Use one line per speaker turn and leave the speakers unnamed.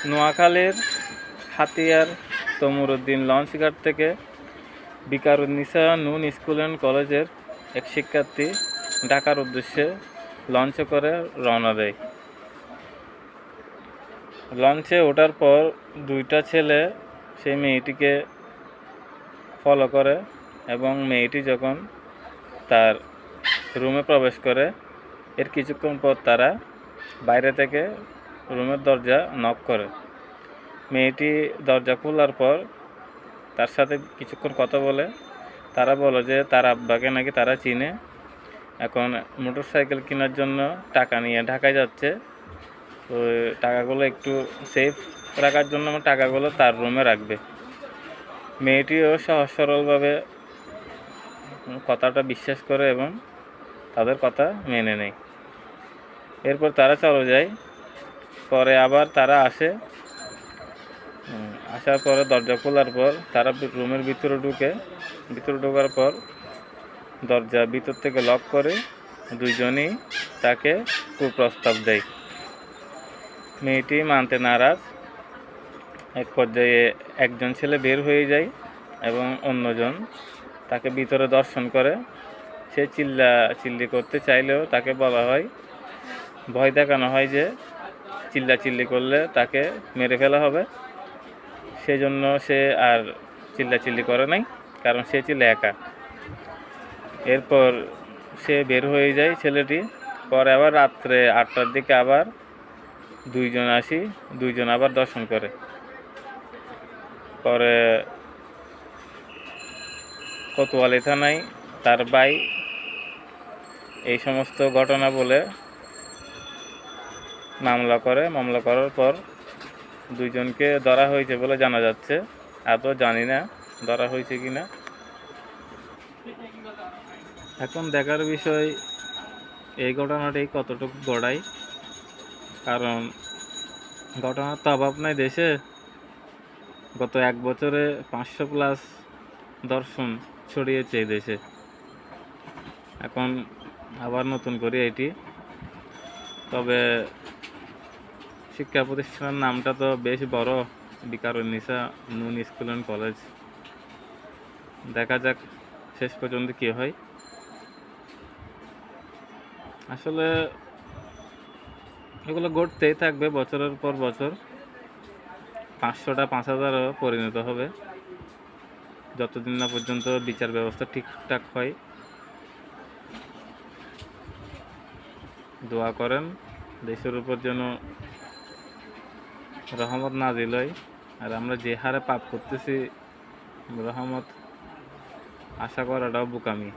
নোয়াখালীর হাতিয়ার তমুরুদ্দিন লঞ্চঘাট থেকে বিকারুন্নিসা নুন স্কুল অ্যান্ড কলেজের এক শিক্ষার্থী ঢাকার উদ্দেশ্যে লঞ্চে করে রওনা দেয়। লঞ্চে ওঠার পর দুইটা ছেলে সেই মেয়েটিকে ফলো করে এবং মেয়েটি যখন তার রুমে প্রবেশ করে এর কিছুক্ষণ পর তারা বাইরে থেকে রুমের দরজা নক করে। মেয়েটি দরজা খোলার পর তার সাথে কিছুক্ষণ কথা বলে। তারা বলে যে তার আব্বাকে নাকি তারা চিনে, এখন মোটরসাইকেল কেনার জন্য টাকা নিয়ে ঢাকায় যাচ্ছে। তো টাকাগুলো একটু সেফ রাখার জন্য টাকাগুলো তার রুমে রাখবে। মেয়েটিও সহজ সরলভাবে কথাটা বিশ্বাস করে এবং তাদের কথা মেনে নেয়। এরপর তারা চলে যায়। পরে আবার তারা আসার পরে দরজা খোলার পর তারা রুমের ভিতরে ঢোকার পর দরজা ভিতর থেকে লক করে দুইজনই তাকে কুপ্রস্তাব দেয়। মেয়েটি মানতে নারাজ। এক পর্যায়ে একজন ছেলে বের হয়ে যায় এবং অন্যজন তাকে ভিতরে দর্শন করে। সে চিল্লি করতে চাইলেও তাকে বলা হয়, ভয় দেখানো হয় যে চিল্লাচিল্লি করলে তাকে মেরে ফেলা হবে। সেজন্য সে আর চিল্লাচিল্লি করে নাই, কারণ সে ছিল একা। এরপর সে বের হয়ে যায় ছেলেটি। পরে আবার রাত্রে 8টার দিকে আবার দুইজন আবার দর্শন করে। পরে কোতোয়ালি থানায় তার ভাই এই সমস্ত ঘটনা বলে মামলা করার পর দুইজনকে ধরা হয়েছে বলে জানা যাচ্ছে। আদৌ জানি না ধরা হয়েছে কিনা। এখন দেখার বিষয় এই ঘটনাটি কতটুকু গড়ায়, কারণ ঘটনার তো অভাব নাই দেশে। গত 1 বছরে 500+ দর্শন ছড়িয়েছে এই দেশে। এখন আবার নতুন করে এটি, তবে শিক্ষা প্রতিষ্ঠানের নামটা তো বেশ বড়, বিকারুন্নিসা নুন স্কুল অ্যান্ড কলেজ। দেখা যাক শেষ পর্যন্ত কী হয়। আসলে এগুলো ঘটতেই থাকবে বছরের পর বছর। 500টা 5000ও পরিণত হবে, যতদিন না পর্যন্ত বিচার ব্যবস্থা ঠিকঠাক হয়। দোয়া করেন দেশের উপর যেন রহমত নাজিল হয়। আর আমরা যে হারে পাপ করতেছি, রহমত আশা করাটাও বোকামি।